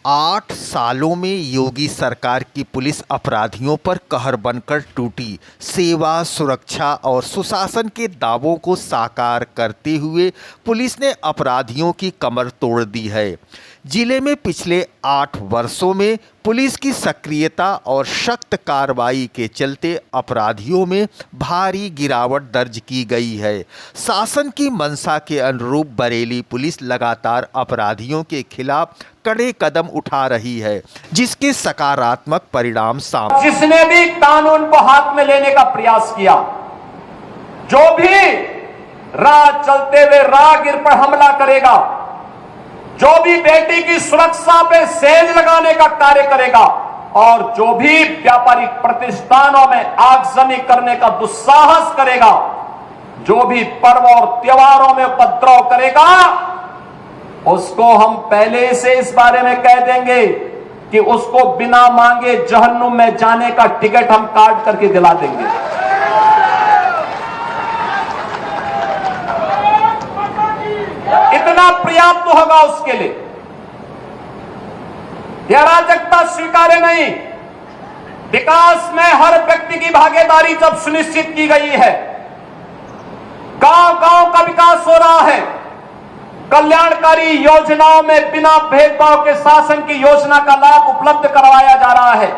8 सालों में योगी सरकार की पुलिस अपराधियों पर कहर बनकर टूटी। सेवा, सुरक्षा और सुशासन के दावों को साकार करते हुए पुलिस ने अपराधियों की कमर तोड़ दी है। जिले में पिछले 8 वर्षों में पुलिस की सक्रियता और सख्त कार्रवाई के चलते अपराधियों में भारी गिरावट दर्ज की गई है। शासन की मंशा के अनुरूप बरेली पुलिस लगातार अपराधियों के खिलाफ कड़े कदम उठा रही है, जिसके सकारात्मक परिणाम सामने। जिसने भी कानून को हाथ में लेने का प्रयास किया, जो भी राह चलते हुए राहगीर पर हमला करेगा, जो भी बेटी की सुरक्षा पे सेंध लगाने का कार्य करेगा और जो भी व्यापारिक प्रतिष्ठानों में आगजनी करने का दुस्साहस करेगा, जो भी पर्व और त्योहारों में उपद्रव करेगा, उसको हम पहले से इस बारे में कह देंगे कि उसको बिना मांगे जहन्नुम में जाने का टिकट हम काट करके दिला देंगे। इतना पर्याप्त होगा उसके लिए। यह अराजकता स्वीकार्य नहीं। विकास में हर व्यक्ति की भागीदारी जब सुनिश्चित की गई है, गांव-गांव का विकास हो रहा है, कल्याणकारी योजनाओं में बिना भेदभाव के शासन की योजना का लाभ उपलब्ध करवाया जा रहा है,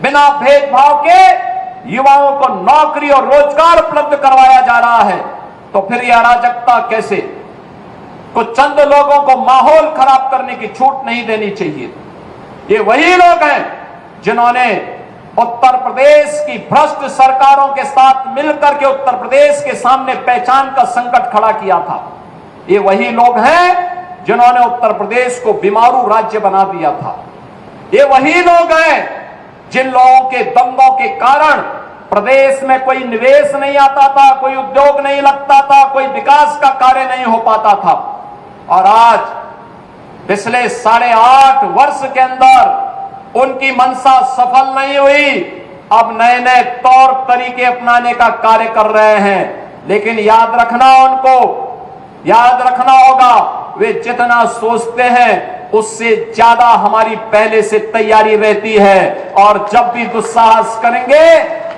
बिना भेदभाव के युवाओं को नौकरी और रोजगार उपलब्ध करवाया जा रहा है, तो फिर यह अराजकता कैसे? कुछ चंद लोगों को माहौल खराब करने की छूट नहीं देनी चाहिए। ये वही लोग हैं जिन्होंने उत्तर प्रदेश की भ्रष्ट सरकारों के साथ मिलकर के उत्तर प्रदेश के सामने पहचान का संकट खड़ा किया था। ये वही लोग हैं जिन्होंने उत्तर प्रदेश को बीमारू राज्य बना दिया था। ये वही लोग हैं जिन लोगों के दंगों के कारण प्रदेश में कोई निवेश नहीं आता था, कोई उद्योग नहीं लगता था, कोई विकास का कार्य नहीं हो पाता था। और आज पिछले 8.5 वर्ष के अंदर उनकी मंशा सफल नहीं हुई। अब नए नए तौर तरीके अपनाने का कार्य कर रहे हैं, लेकिन याद रखना होगा, वे जितना सोचते हैं उससे ज्यादा हमारी पहले से तैयारी रहती है। और जब भी दुस्साहस करेंगे,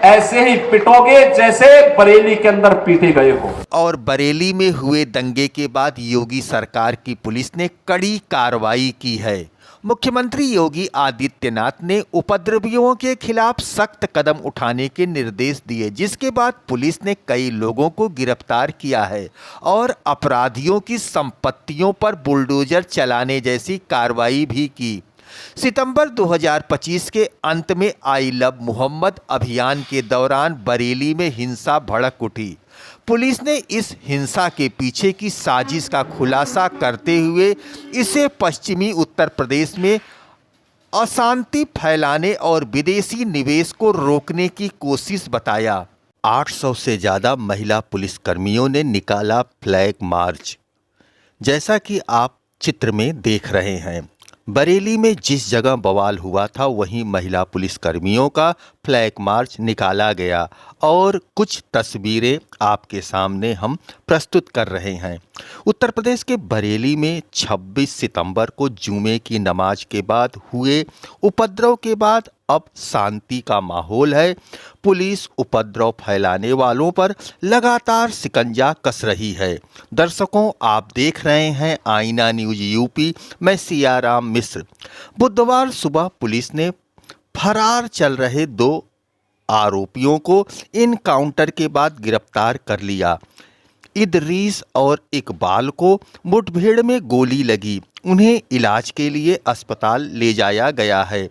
ऐसे ही पिटोगे जैसे बरेली के अंदर पीटे गए हो। और बरेली में हुए दंगे के बाद योगी सरकार की पुलिस ने कड़ी कार्रवाई की है। मुख्यमंत्री योगी आदित्यनाथ ने उपद्रवियों के खिलाफ सख्त कदम उठाने के निर्देश दिए, जिसके बाद पुलिस ने कई लोगों को गिरफ्तार किया है और अपराधियों की संपत्तियों पर बुलडोजर चलाने जैसी कार्रवाई भी की। सितंबर 2025 के अंत में आई लव मोहम्मद अभियान के दौरान बरेली में हिंसा भड़क उठी। पुलिस ने इस हिंसा के पीछे की साजिश का खुलासा करते हुए इसे पश्चिमी उत्तर प्रदेश में अशांति फैलाने और विदेशी निवेश को रोकने की कोशिश बताया। 800 से ज़्यादा महिला पुलिसकर्मियों ने निकाला फ्लैग मार्च, जैसा कि आप चित्र में देख रहे हैं। बरेली में जिस जगह बवाल हुआ था वहीं महिला पुलिसकर्मियों का फ्लैग मार्च निकाला गया और कुछ तस्वीरें आपके सामने हम प्रस्तुत कर रहे हैं। उत्तर प्रदेश के बरेली में 26 सितंबर को जुमे की नमाज के बाद हुए उपद्रव के बाद अब शांति का माहौल है। पुलिस उपद्रव फैलाने वालों पर लगातार शिकंजा कस रही है। दर्शकों, आप देख रहे हैं आईना न्यूज यूपी। मैं सियाराम मिश्र। बुधवार सुबह पुलिस ने फरार चल रहे 2 आरोपियों को इनकाउंटर के बाद गिरफ्तार कर लिया। इदरीस और इकबाल को मुठभेड़ में गोली लगी। उन्हें इलाज के लिए अस्पताल ले जाया गया है।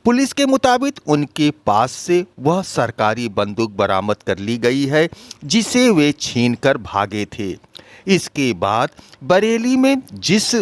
पुलिस के मुताबिक उनके पास से वह सरकारी बंदूक बरामद कर ली गई है, जिसे वे छीनकर भागे थे। इसके बाद बरेली में जिस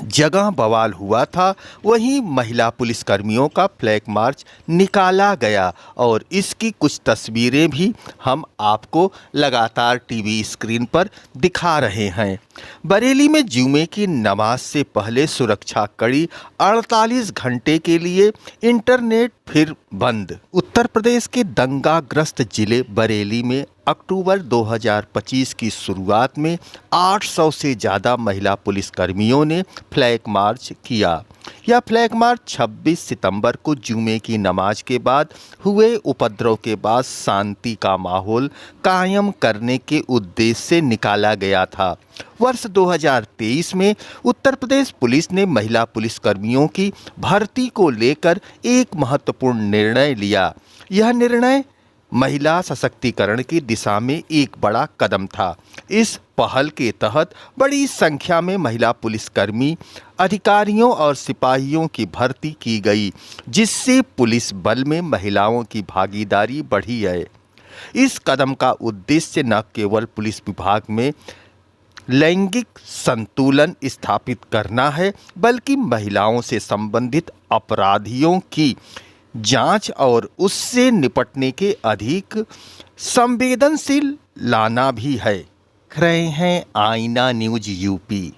जगह बवाल हुआ था वहीं महिला पुलिसकर्मियों का फ्लैग मार्च निकाला गया और इसकी कुछ तस्वीरें भी हम आपको लगातार टीवी स्क्रीन पर दिखा रहे हैं। बरेली में जुमे की नमाज से पहले सुरक्षा कड़ी 48 घंटे के लिए इंटरनेट फिर बंद। उत्तर प्रदेश के दंगाग्रस्त जिले बरेली में अक्टूबर 2025 की शुरुआत में 800 से ज़्यादा महिला पुलिसकर्मियों ने फ्लैग मार्च किया। यह फ्लैग मार्च 26 सितंबर को जुमे की नमाज के बाद हुए उपद्रव के बाद शांति का माहौल कायम करने के उद्देश्य से निकाला गया था। वर्ष 2023 में उत्तर प्रदेश पुलिस ने महिला पुलिसकर्मियों की भर्ती को लेकर एक महत्वपूर्ण निर्णय लिया। यह निर्णय महिला सशक्तिकरण की दिशा में एक बड़ा कदम था। इस पहल के तहत बड़ी संख्या में महिला पुलिसकर्मी, अधिकारियों और सिपाहियों की भर्ती की गई, जिससे पुलिस बल में महिलाओं की भागीदारी बढ़ी है। इस कदम का उद्देश्य न केवल पुलिस विभाग में लैंगिक संतुलन स्थापित करना है, बल्कि महिलाओं से संबंधित अपराधियों की जांच और उससे निपटने के अधिक संवेदनशील लाना भी है। देख रहे हैं आईना न्यूज यूपी।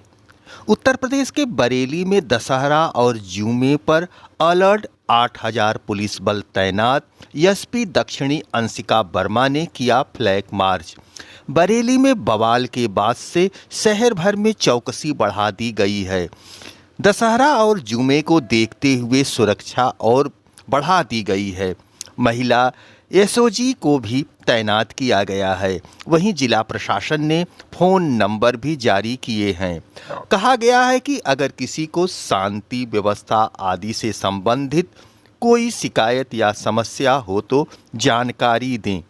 उत्तर प्रदेश के बरेली में दशहरा और जुमे पर अलर्ट 8000 पुलिस बल तैनात। एसपी दक्षिणी अंशिका वर्मा ने किया फ्लैग मार्च। बरेली में बवाल के बाद से शहर भर में चौकसी बढ़ा दी गई है। दशहरा और जुमे को देखते हुए सुरक्षा और बढ़ा दी गई है। महिला एसओजी को भी तैनात किया गया है। वहीं जिला प्रशासन ने फ़ोन नंबर भी जारी किए हैं। कहा गया है कि अगर किसी को शांति व्यवस्था आदि से संबंधित कोई शिकायत या समस्या हो तो जानकारी दें।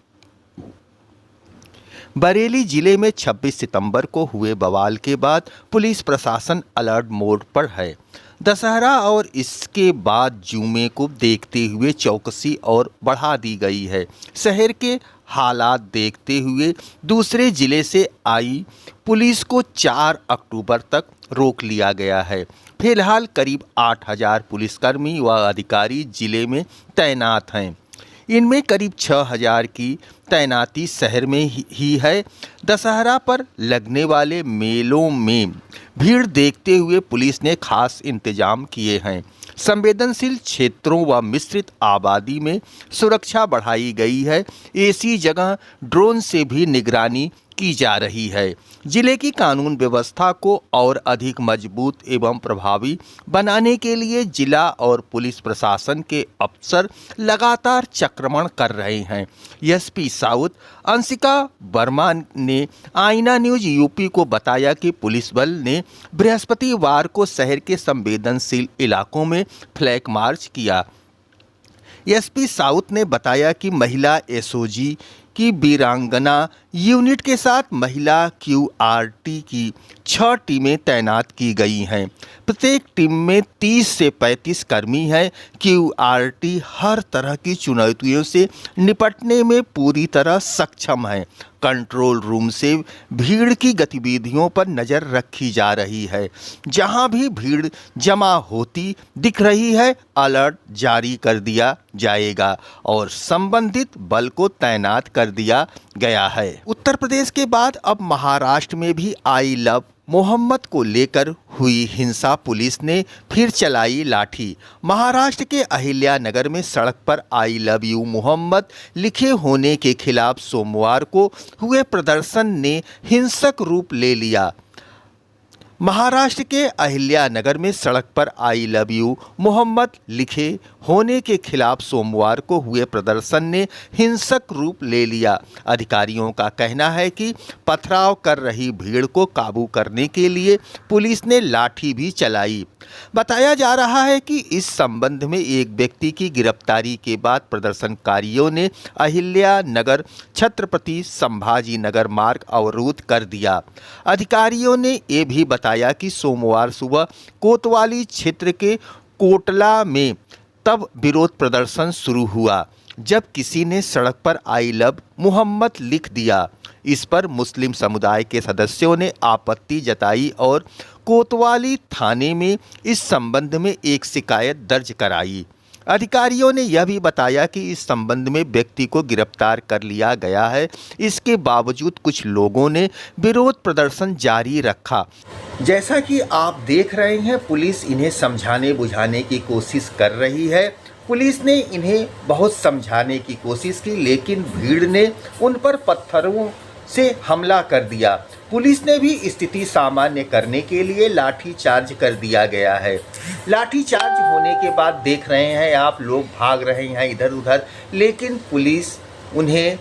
बरेली जिले में 26 सितंबर को हुए बवाल के बाद पुलिस प्रशासन अलर्ट मोड पर है। दशहरा और इसके बाद जुमे को देखते हुए चौकसी और बढ़ा दी गई है। शहर के हालात देखते हुए दूसरे जिले से आई पुलिस को 4 अक्टूबर तक रोक लिया गया है। फिलहाल करीब 8000 पुलिसकर्मी व अधिकारी जिले में तैनात हैं। इनमें करीब 6000 की तैनाती शहर में ही है। दशहरा पर लगने वाले मेलों में भीड़ देखते हुए पुलिस ने खास इंतजाम किए हैं। संवेदनशील क्षेत्रों व मिश्रित आबादी में सुरक्षा बढ़ाई गई है। ऐसी जगह ड्रोन से भी निगरानी की जा रही है। जिले की कानून व्यवस्था को और अधिक मजबूत एवं प्रभावी बनाने के लिए जिला और पुलिस प्रशासन के अफसर लगातार चक्रमण कर रहे हैं। एसपी साउथ अंशिका वर्मा ने आईना न्यूज यूपी को बताया कि पुलिस बल ने बृहस्पतिवार को शहर के संवेदनशील इलाकों में फ्लैग मार्च किया। एसपी साउथ ने बताया कि महिला एसओजी की वीरांगना यूनिट के साथ महिला क्यूआरटी की 6 टीमें तैनात की गई हैं। प्रत्येक टीम में 30 से 35 कर्मी हैं। क्यूआरटी हर तरह की चुनौतियों से निपटने में पूरी तरह सक्षम है। कंट्रोल रूम से भीड़ की गतिविधियों पर नज़र रखी जा रही है। जहां भी भीड़ जमा होती दिख रही है, अलर्ट जारी कर दिया जाएगा और संबंधित बल को तैनात कर दिया गया है। उत्तर प्रदेश के बाद अब महाराष्ट्र में भी आई लव मोहम्मद को लेकर हुई हिंसा, पुलिस ने फिर चलाई लाठी। महाराष्ट्र के अहिल्यानगर में सड़क पर आई लव यू मोहम्मद लिखे होने के खिलाफ सोमवार को हुए प्रदर्शन ने हिंसक रूप ले लिया। महाराष्ट्र के अहिल्यानगर में सड़क पर आई लव यू मोहम्मद लिखे होने के खिलाफ सोमवार को हुए प्रदर्शन ने हिंसक रूप ले लिया। अधिकारियों का कहना है कि पथराव कर रही भीड़ को काबू करने के लिए पुलिस ने लाठी भी चलाई। बताया जा रहा है कि इस संबंध में एक व्यक्ति की गिरफ्तारी के बाद प्रदर्शनकारियों ने अहिल्यानगर छत्रपति संभाजी नगर मार्ग अवरुद्ध कर दिया। अधिकारियों ने ये भी बताया कि सोमवार सुबह कोतवाली क्षेत्र के कोटला में तब विरोध प्रदर्शन शुरू हुआ जब किसी ने सड़क पर आई लव मोहम्मद लिख दिया। इस पर मुस्लिम समुदाय के सदस्यों ने आपत्ति जताई और कोतवाली थाने में इस संबंध में एक शिकायत दर्ज कराई। अधिकारियों ने यह भी बताया कि इस संबंध में व्यक्ति को गिरफ्तार कर लिया गया है। इसके बावजूद कुछ लोगों ने विरोध प्रदर्शन जारी रखा। जैसा कि आप देख रहे हैं, पुलिस इन्हें समझाने बुझाने की कोशिश कर रही है। पुलिस ने इन्हें बहुत समझाने की कोशिश की, लेकिन भीड़ ने उन पर पत्थरों से हमला कर दिया। पुलिस ने भी स्थिति सामान्य करने के लिए लाठीचार्ज कर दिया गया है। लाठीचार्ज होने के बाद देख रहे हैं आप, लोग भाग रहे हैं इधर उधर, लेकिन पुलिस उन्हें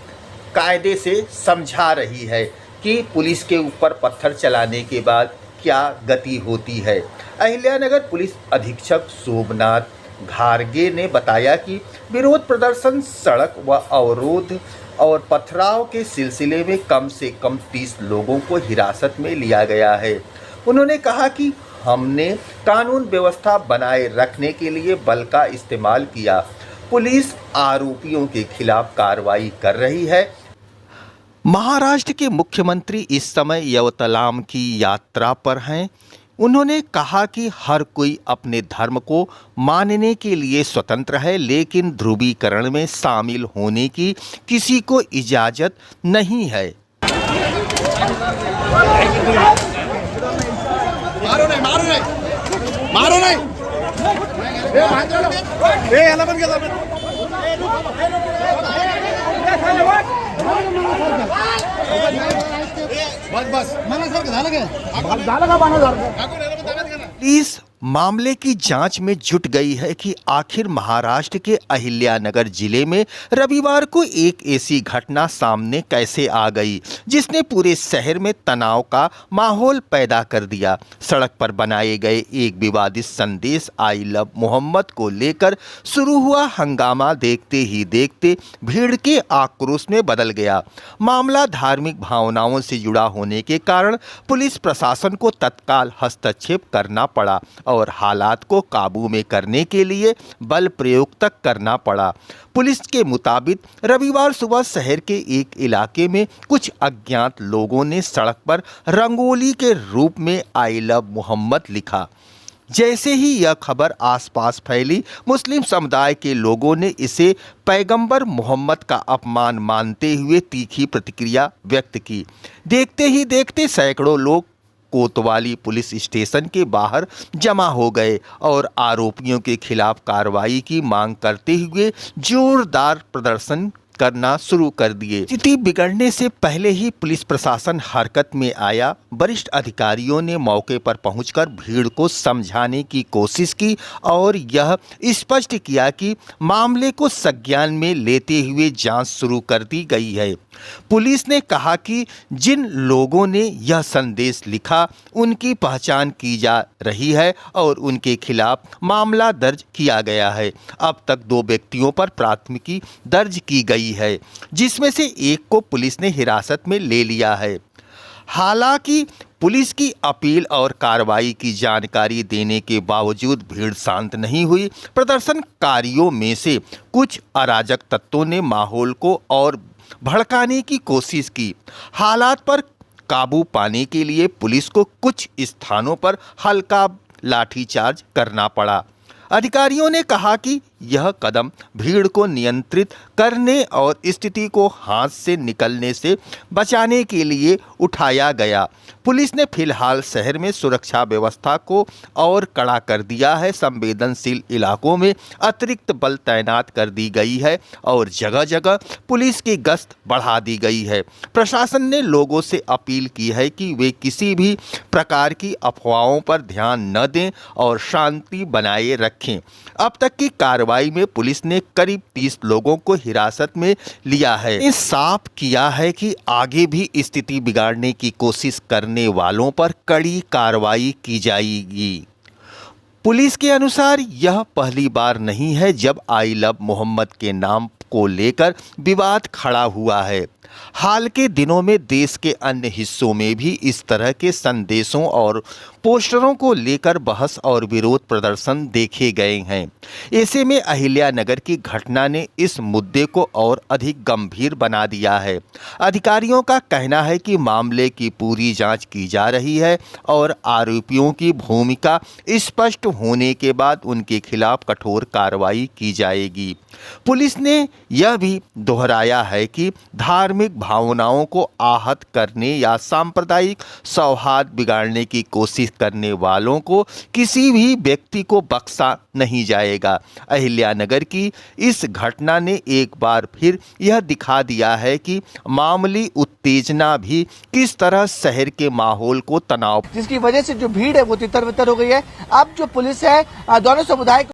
कायदे से समझा रही है कि पुलिस के ऊपर पत्थर चलाने के बाद क्या गति होती है। अहिल्यानगर पुलिस अधीक्षक शोभनाथ घारगे ने बताया कि विरोध प्रदर्शन, सड़क व अवरोध और पथराव के सिलसिले में कम से कम 30 लोगों को हिरासत में लिया गया है। उन्होंने कहा कि हमने कानून व्यवस्था बनाए रखने के लिए बल का इस्तेमाल किया। पुलिस आरोपियों के खिलाफ कार्रवाई कर रही है। महाराष्ट्र के मुख्यमंत्री इस समय यवतमाल की यात्रा पर हैं। उन्होंने कहा कि हर कोई अपने धर्म को मानने के लिए स्वतंत्र है, लेकिन ध्रुवीकरण में शामिल होने की किसी को इजाज़त नहीं है। मारो नहीं, मारो नहीं, मारो नहीं। बस बस मनासारखं झालं का पुलिस मामले की जांच में जुट गई है कि आखिर महाराष्ट्र के अहिल्यानगर जिले में रविवार को एक ऐसी घटना सामने कैसे आ गई जिसने पूरे शहर में तनाव का माहौल पैदा कर दिया। सड़क पर बनाए गए एक विवादित संदेश आई लव मोहम्मद को लेकर शुरू हुआ हंगामा देखते ही देखते भीड़ के आक्रोश में बदल गया। मामला धार्मिक भावनाओं से जुड़ा होने के कारण पुलिस प्रशासन को तत्काल हस्तक्षेप करना पड़ा और हालात को काबू में करने के लिए बल प्रयोग तक करना पड़ा। पुलिस के मुताबिक रविवार सुबह शहर के एक इलाके में कुछ अज्ञात लोगों ने सड़क पर रंगोली के रूप में आई लव मोहम्मद लिखा। जैसे ही यह खबर आसपास फैली, मुस्लिम समुदाय के लोगों ने इसे पैगंबर मोहम्मद का अपमान मानते हुए तीखी प्रतिक्रिया व्यक्त की। देखते ही देखते सैकड़ों लोग कोतवाली पुलिस स्टेशन के बाहर जमा हो गए और आरोपियों के खिलाफ कार्रवाई की मांग करते हुए जोरदार प्रदर्शन करना शुरू कर दिए। स्थिति बिगड़ने से पहले ही पुलिस प्रशासन हरकत में आया। वरिष्ठ अधिकारियों ने मौके पर पहुंचकर भीड़ को समझाने की कोशिश की और यह स्पष्ट किया कि मामले को संज्ञान में लेते हुए जांच शुरू कर दी गई है। पुलिस ने कहा कि जिन लोगों ने यह संदेश लिखा उनकी पहचान की जा रही है और उनके खिलाफ मामला दर्ज किया गया है। अब तक 2 व्यक्तियों पर प्राथमिकी दर्ज की गई है, जिसमें से एक को पुलिस ने हिरासत में ले लिया है। हालांकि पुलिस की अपील और कार्रवाई की जानकारी देने के बावजूद भीड़ शांत नहीं हुई। प्रदर्शनकारियों में से कुछ अराजक तत्वों ने माहौल को और भड़काने की कोशिश की। हालात पर काबू पाने के लिए पुलिस को कुछ स्थानों पर हल्का लाठीचार्ज करना पड़ा। अधिकारियों ने कहा कि यह कदम भीड़ को नियंत्रित करने और स्थिति को हाथ से निकलने से बचाने के लिए उठाया गया। पुलिस ने फिलहाल शहर में सुरक्षा व्यवस्था को और कड़ा कर दिया है। संवेदनशील इलाकों में अतिरिक्त बल तैनात कर दी गई है और जगह जगह पुलिस की गश्त बढ़ा दी गई है। प्रशासन ने लोगों से अपील की है कि वे किसी भी प्रकार की अफवाहों पर ध्यान न दें और शांति बनाए रखें। अब तक की कार्रवाई में पुलिस ने करीब 30 लोगों को हिरासत में लिया है। ये साफ किया है कि आगे भी स्थिति बिगाड़ने की कोशिश करने वालों पर कड़ी कार्रवाई की जाएगी। पुलिस के अनुसार यह पहली बार नहीं है जब आई लव मोहम्मद के नाम को लेकर विवाद खड़ा हुआ है। हाल के दिनों में देश के अन्य हिस्सों में भी इस तरह के संदेशों और पोस्टरों को लेकर बहस और विरोध प्रदर्शन देखे गए हैं। ऐसे में अहिल्यानगर की घटना ने इस मुद्दे को और अधिक गंभीर बना दिया है। अधिकारियों का कहना है कि मामले की पूरी जांच की जा रही है और आरोपियों की भूमिका स्पष्ट होने के बाद उनके खिलाफ कठोर कार्रवाई की जाएगी। पुलिस ने यह भी दोहराया है कि धार्मिक भावनाओं को आहत करने या सांप्रदायिक सौहार्द बिगाड़ने की कोशिश उत्तेजित करने वालों को, किसी भी व्यक्ति को बख्शा नहीं जाएगा। अहिल्यानगर की इस घटना ने एक बार फिर यह दिखा दिया है कि मामूली उत्तेजना भी किस तरह शहर के माहौल को तनाव, जिसकी वजह से जो भीड़ है वो तितर बितर हो गई है। अब जो पुलिस है दोनों समुदाय